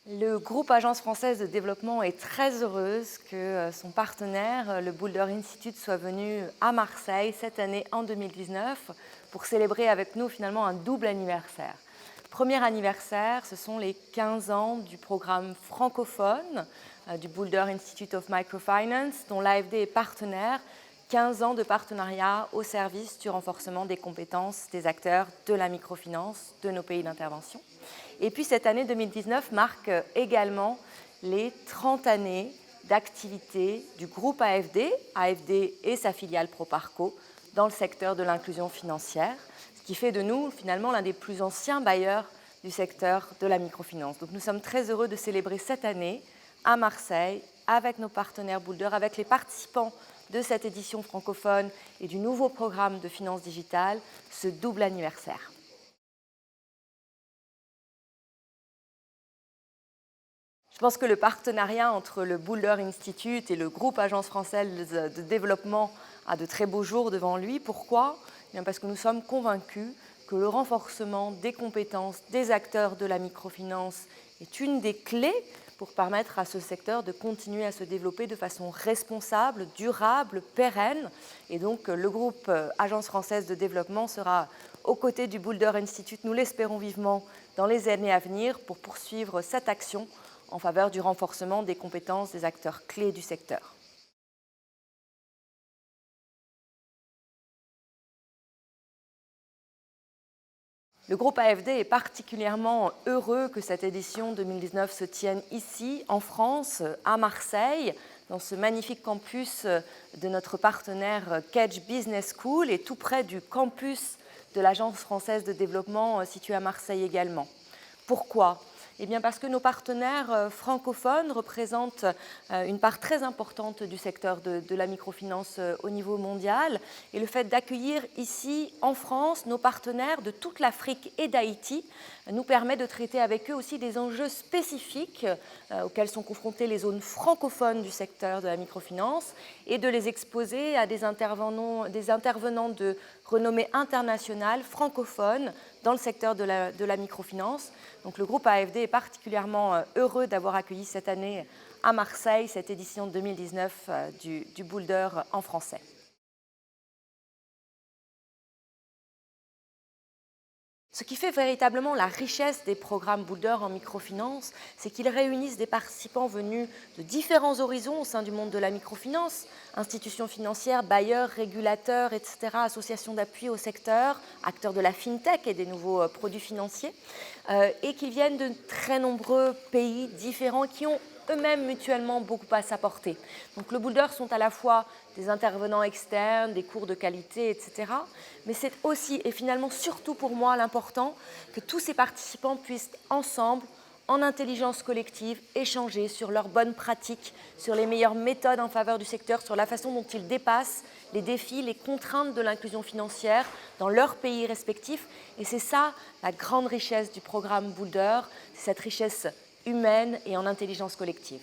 Le groupe Agence française de développement est très heureuse que son partenaire, le Boulder Institute, soit venu à Marseille cette année en 2019 pour célébrer avec nous finalement un double anniversaire. Premier anniversaire, ce sont les 15 ans du programme francophone du Boulder Institute of Microfinance, dont l'AFD est partenaire. 15 ans de partenariat au service du renforcement des compétences des acteurs de la microfinance de nos pays d'intervention. Et puis cette année 2019 marque également les 30 années d'activité du groupe AFD et sa filiale Proparco dans le secteur de l'inclusion financière, ce qui fait de nous finalement l'un des plus anciens bailleurs du secteur de la microfinance. Donc nous sommes très heureux de célébrer cette année à Marseille avec nos partenaires Boulder, avec les participants de cette édition francophone et du nouveau programme de finance digitale, ce double anniversaire. Je pense que le partenariat entre le Boulder Institute et le groupe Agence française de développement a de très beaux jours devant lui. Pourquoi ? Parce que nous sommes convaincus que le renforcement des compétences des acteurs de la microfinance est une des clés pour permettre à ce secteur de continuer à se développer de façon responsable, durable, pérenne. Et donc le groupe Agence française de développement sera aux côtés du Boulder Institute, nous l'espérons vivement, dans les années à venir pour poursuivre cette action en faveur du renforcement des compétences des acteurs clés du secteur. Le groupe AFD est particulièrement heureux que cette édition 2019 se tienne ici, en France, à Marseille, dans ce magnifique campus de notre partenaire Kedge Business School et tout près du campus de l'Agence française de développement situé à Marseille également. Pourquoi ? Eh bien parce que nos partenaires francophones représentent une part très importante du secteur de la microfinance au niveau mondial. Et le fait d'accueillir ici, en France, nos partenaires de toute l'Afrique et d'Haïti nous permet de traiter avec eux aussi des enjeux spécifiques auxquels sont confrontées les zones francophones du secteur de la microfinance et de les exposer à des intervenants de renommée internationale francophone dans le secteur de la microfinance. Donc le groupe AFD est particulièrement heureux d'avoir accueilli cette année à Marseille cette édition 2019 du Boulder en français. Ce qui fait véritablement la richesse des programmes Boulder en microfinance, c'est qu'ils réunissent des participants venus de différents horizons au sein du monde de la microfinance, institutions financières, bailleurs, régulateurs, etc., associations d'appui au secteur, acteurs de la fintech et des nouveaux produits financiers, et qu'ils viennent de très nombreux pays différents qui ont eux-mêmes mutuellement beaucoup à s'apporter. Donc le Boulder sont à la fois des intervenants externes, des cours de qualité, etc. Mais c'est aussi et finalement surtout pour moi l'important que tous ces participants puissent ensemble, en intelligence collective, échanger sur leurs bonnes pratiques, sur les meilleures méthodes en faveur du secteur, sur la façon dont ils dépassent les défis, les contraintes de l'inclusion financière dans leurs pays respectifs. Et c'est ça la grande richesse du programme Boulder, c'est cette richesse humaine et en intelligence collective.